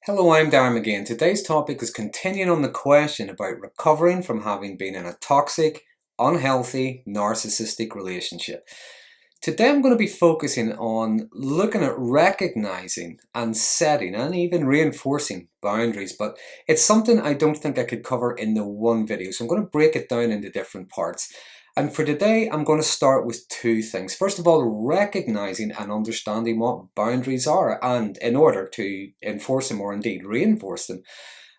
Hello, I'm Darren Magee, and today's topic is continuing on the question about recovering from having been in a toxic, unhealthy, narcissistic relationship. Today I'm going to be focusing on looking at recognizing and setting and even reinforcing boundaries, but it's something I don't think I could cover in the one video, so I'm going to break it down into different parts. And for today, I'm going to start with two things. First of all, recognizing and understanding what boundaries are, and in order to enforce them or indeed reinforce them,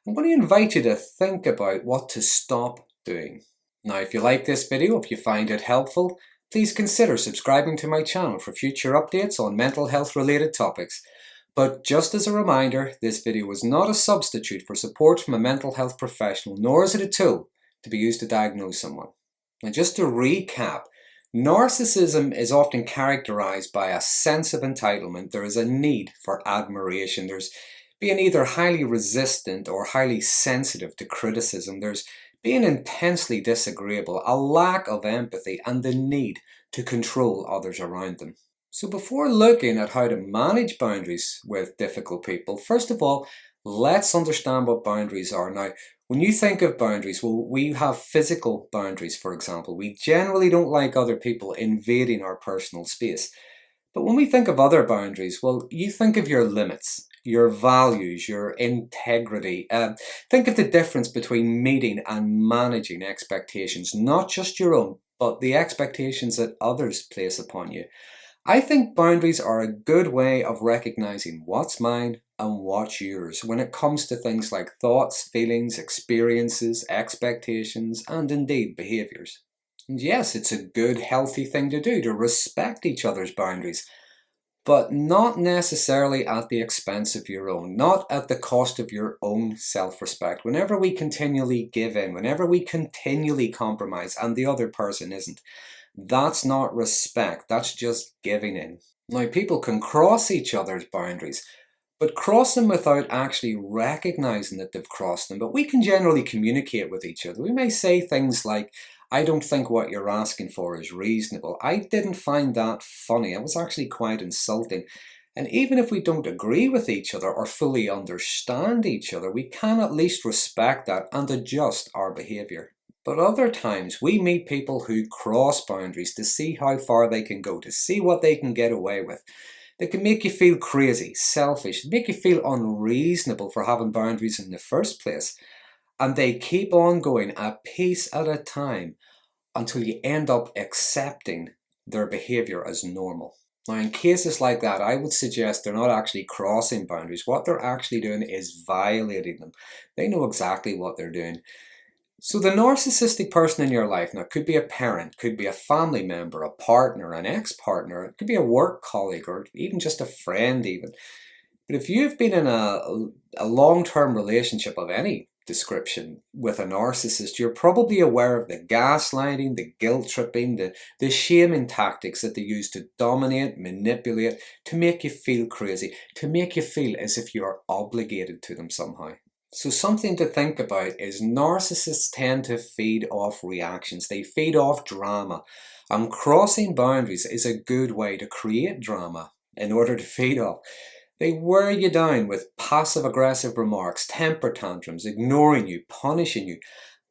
I'm going to invite you to think about what to stop doing. Now, if you like this video, if you find it helpful, please consider subscribing to my channel for future updates on mental health related topics. But just as a reminder, this video is not a substitute for support from a mental health professional, nor is it a tool to be used to diagnose someone. Now, just to recap, narcissism is often characterized by a sense of entitlement. There is a need for admiration. There's being either highly resistant or highly sensitive to criticism. There's being intensely disagreeable, a lack of empathy, and the need to control others around them. So before looking at how to manage boundaries with difficult people, first of all, let's understand what boundaries are. Now, when you think of boundaries, well, we have physical boundaries, for example. We generally don't like other people invading our personal space. But when we think of other boundaries, well, you think of your limits, your values, your integrity. Think of the difference between meeting and managing expectations, not just your own, but the expectations that others place upon you. I think boundaries are a good way of recognizing what's mine and what's yours when it comes to things like thoughts, feelings, experiences, expectations, and indeed behaviors. And yes, it's a good, healthy thing to do, to respect each other's boundaries, but not necessarily at the expense of your own, not at the cost of your own self-respect. Whenever we continually give in, whenever we continually compromise and the other person isn't, that's not respect, that's just giving in. Now, people can cross each other's boundaries, but cross them without actually recognizing that they've crossed them. But we can generally communicate with each other. We may say things like, I don't think what you're asking for is reasonable. I didn't find that funny. It was actually quite insulting. And even if we don't agree with each other or fully understand each other, we can at least respect that and adjust our behavior. But other times we meet people who cross boundaries to see how far they can go, to see what they can get away with. They can make you feel crazy, selfish, make you feel unreasonable for having boundaries in the first place. And they keep on going a piece at a time until you end up accepting their behavior as normal. Now, in cases like that, I would suggest they're not actually crossing boundaries. What they're actually doing is violating them. They know exactly what they're doing. So the narcissistic person in your life, now it could be a parent, could be a family member, a partner, an ex-partner, it could be a work colleague, or even just a friend even. But if you've been in a long-term relationship of any description with a narcissist, you're probably aware of the gaslighting, the guilt-tripping, the shaming tactics that they use to dominate, manipulate, to make you feel crazy, to make you feel as if you're obligated to them somehow. So something to think about is narcissists tend to feed off reactions. They feed off drama. And crossing boundaries is a good way to create drama in order to feed off. They wear you down with passive-aggressive remarks, temper tantrums, ignoring you, punishing you,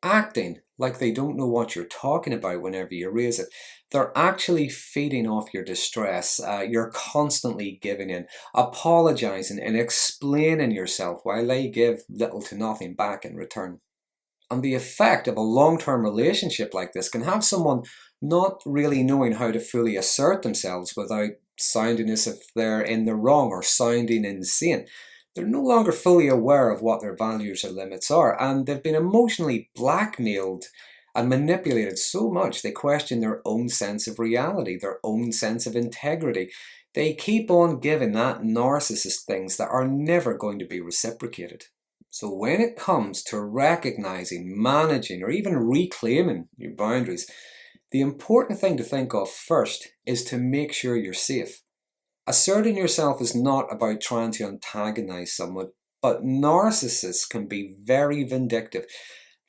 acting like they don't know what you're talking about whenever you raise it. They're actually feeding off your distress. You're constantly giving in, apologizing and explaining yourself while they give little to nothing back in return. And the effect of a long-term relationship like this can have someone not really knowing how to fully assert themselves without sounding as if they're in the wrong or sounding insane. They're no longer fully aware of what their values or limits are, and they've been emotionally blackmailed and manipulated so much they question their own sense of reality, their own sense of integrity. They keep on giving that narcissist things that are never going to be reciprocated. So when it comes to recognizing, managing, or even reclaiming your boundaries, the important thing to think of first is to make sure you're safe. Asserting yourself is not about trying to antagonize someone, but narcissists can be very vindictive.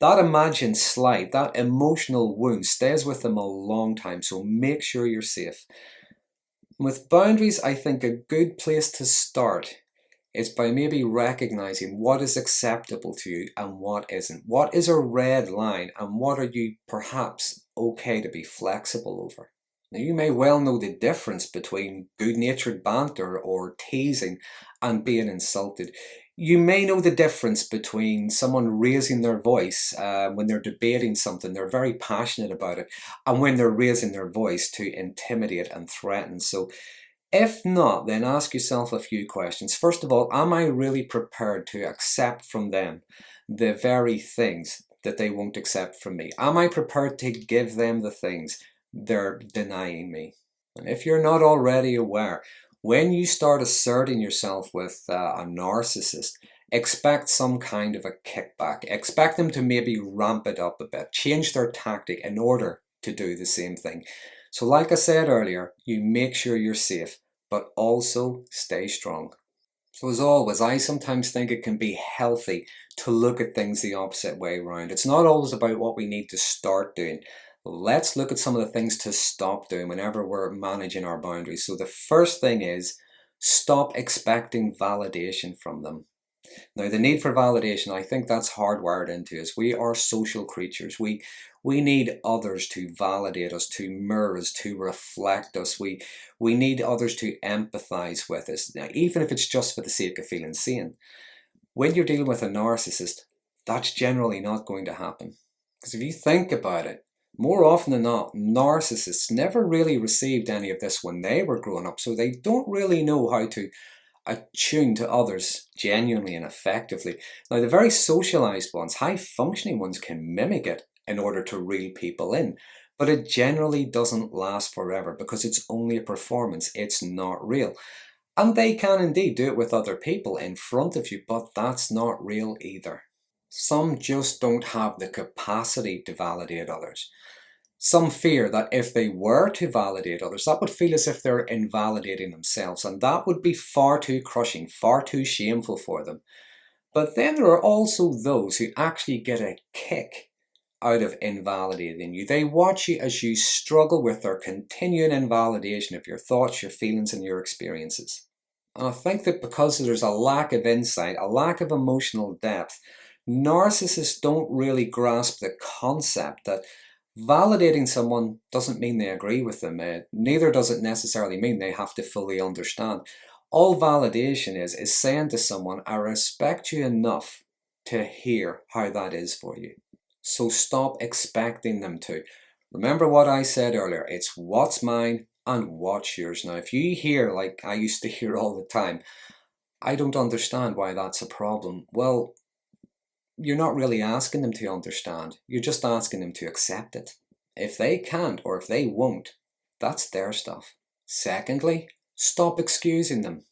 That imagined slight, that emotional wound stays with them a long time, so make sure you're safe. With boundaries, I think a good place to start is by maybe recognizing what is acceptable to you and what isn't. What is a red line and what are you perhaps okay to be flexible over? Now, you may well know the difference between good-natured banter or teasing and being insulted. You may know the difference between someone raising their voice when they're debating something, they're very passionate about it, and when they're raising their voice to intimidate and threaten. So if not, then ask yourself a few questions. First of all, am I really prepared to accept from them the very things that they won't accept from me? Am I prepared to give them the things they're denying me? And if you're not already aware, when you start asserting yourself with a narcissist, expect some kind of a kickback. Expect them to maybe ramp it up a bit, change their tactic in order to do the same thing. So like I said earlier, you make sure you're safe, but also stay strong. So as always, I sometimes think it can be healthy to look at things the opposite way around. It's not always about what we need to start doing. Let's look at some of the things to stop doing whenever we're managing our boundaries. So the first thing is stop expecting validation from them. Now, the need for validation, I think that's hardwired into us. We are social creatures. We need others to validate us, to mirror us, to reflect us. We need others to empathize with us, now, even if it's just for the sake of feeling seen. When you're dealing with a narcissist, that's generally not going to happen. Because if you think about it, more often than not, narcissists never really received any of this when they were growing up, so they don't really know how to attuned to others genuinely and effectively. Now, the very socialized ones, high functioning ones, can mimic it in order to reel people in, but it generally doesn't last forever because it's only a performance, it's not real. And they can indeed do it with other people in front of you, but that's not real either. Some just don't have the capacity to validate others. Some fear that if they were to validate others, that would feel as if they're invalidating themselves, and that would be far too crushing, far too shameful for them. But then there are also those who actually get a kick out of invalidating you. They watch you as you struggle with their continuing invalidation of your thoughts, your feelings, and your experiences. And I think that because there's a lack of insight, a lack of emotional depth, narcissists don't really grasp the concept that validating someone doesn't mean they agree with them. Neither does it necessarily mean they have to fully understand. All validation is saying to someone, I respect you enough to hear how that is for you. So stop expecting them to. Remember what I said earlier, it's what's mine and what's yours. Now, if you hear, like I used to hear all the time, I don't understand why that's a problem. Well, you're not really asking them to understand. You're just asking them to accept it. If they can't or if they won't, that's their stuff. Secondly, stop excusing them.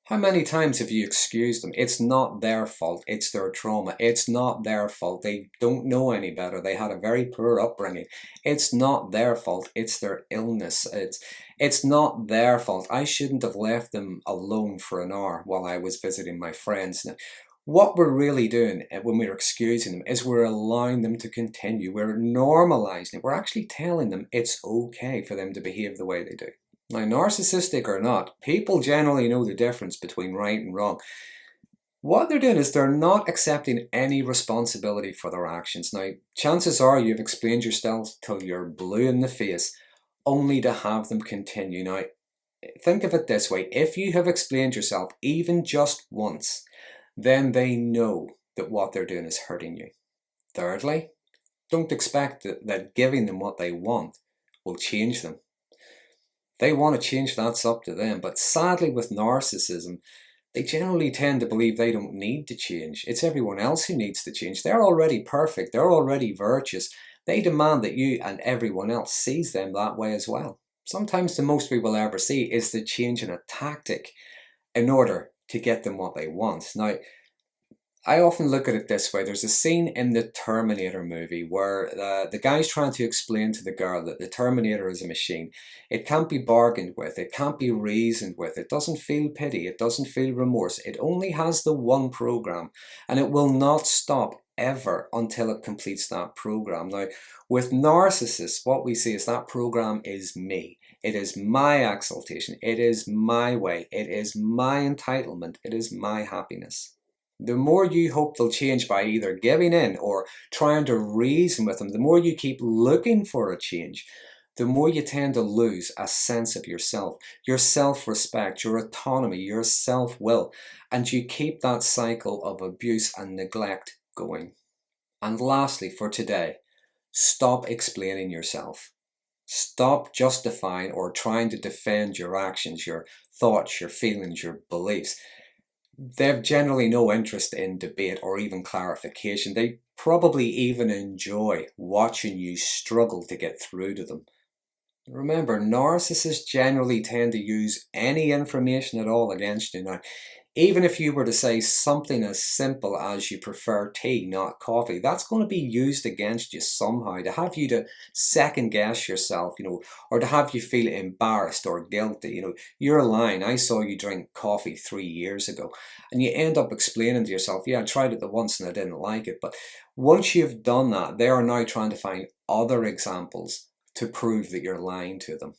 How many times have you excused them? It's not their fault. It's their trauma. It's not their fault. They don't know any better. They had a very poor upbringing. It's not their fault. It's their illness. It's not their fault. I shouldn't have left them alone for an hour while I was visiting my friends. Now, what we're really doing when we're excusing them is we're allowing them to continue. We're normalizing it. We're actually telling them it's okay for them to behave the way they do. Now, narcissistic or not, people generally know the difference between right and wrong. What they're doing is they're not accepting any responsibility for their actions. Now, chances are you've explained yourself till you're blue in the face, only to have them continue. Now, think of it this way. If you have explained yourself even just once, then they know that what they're doing is hurting you. Thirdly, don't expect that giving them what they want will change them. They want to change, that's up to them. But sadly, with narcissism, they generally tend to believe they don't need to change. It's everyone else who needs to change. They're already perfect. They're already virtuous. They demand that you and everyone else sees them that way as well. Sometimes the most we will ever see is the change in a tactic in order to get them what they want. Now, I often look at it this way. There's a scene in the Terminator movie where the guy's trying to explain to the girl that the Terminator is a machine. It can't be bargained with. It can't be reasoned with. It doesn't feel pity. It doesn't feel remorse. It only has the one program, and it will not stop ever until it completes that program. Now, with narcissists, what we see is that program is me. It is my exaltation. It is my way. It is my entitlement. It is my happiness. The more you hope they'll change by either giving in or trying to reason with them, the more you keep looking for a change, the more you tend to lose a sense of yourself, your self-respect, your autonomy, your self-will, and you keep that cycle of abuse and neglect going. And lastly, for today, stop explaining yourself. Stop justifying or trying to defend your actions, your thoughts, your feelings, your beliefs. They've generally no interest in debate or even clarification. They probably even enjoy watching you struggle to get through to them. Remember, narcissists generally tend to use any information at all against you. Now, even if you were to say something as simple as you prefer tea, not coffee, that's going to be used against you somehow to have you to second guess yourself, or to have you feel embarrassed or guilty. You're lying. I saw you drink coffee 3 years ago. And you end up explaining to yourself, yeah, I tried it the once and I didn't like it. But once you've done that, they are now trying to find other examples to prove that you're lying to them.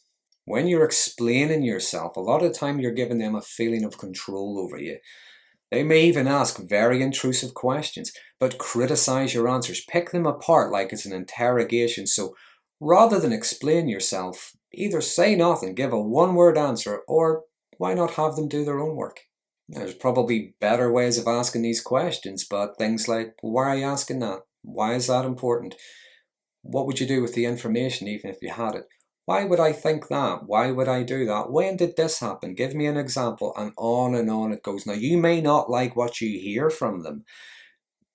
When you're explaining yourself, a lot of the time you're giving them a feeling of control over you. They may even ask very intrusive questions, but criticize your answers. Pick them apart like it's an interrogation. So rather than explain yourself, either say nothing, give a one-word answer, or why not have them do their own work? There's probably better ways of asking these questions, but things like, why are you asking that? Why is that important? What would you do with the information even if you had it? Why would I think that? Why would I do that? When did this happen? Give me an example, and on it goes. Now, you may not like what you hear from them,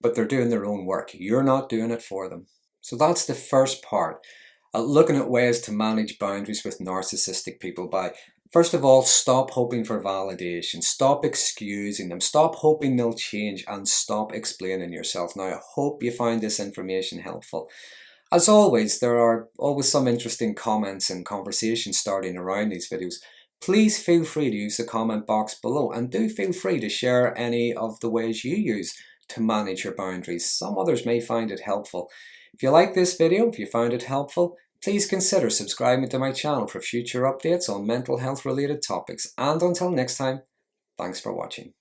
but they're doing their own work. You're not doing it for them. So that's the first part. Looking at ways to manage boundaries with narcissistic people by, first of all, stop hoping for validation. Stop excusing them. Stop hoping they'll change, and stop explaining yourself. Now, I hope you find this information helpful. As always, there are always some interesting comments and conversations starting around these videos. Please feel free to use the comment box below, and do feel free to share any of the ways you use to manage your boundaries. Some others may find it helpful. If you like this video, if you found it helpful, please consider subscribing to my channel for future updates on mental health related topics. And until next time, thanks for watching.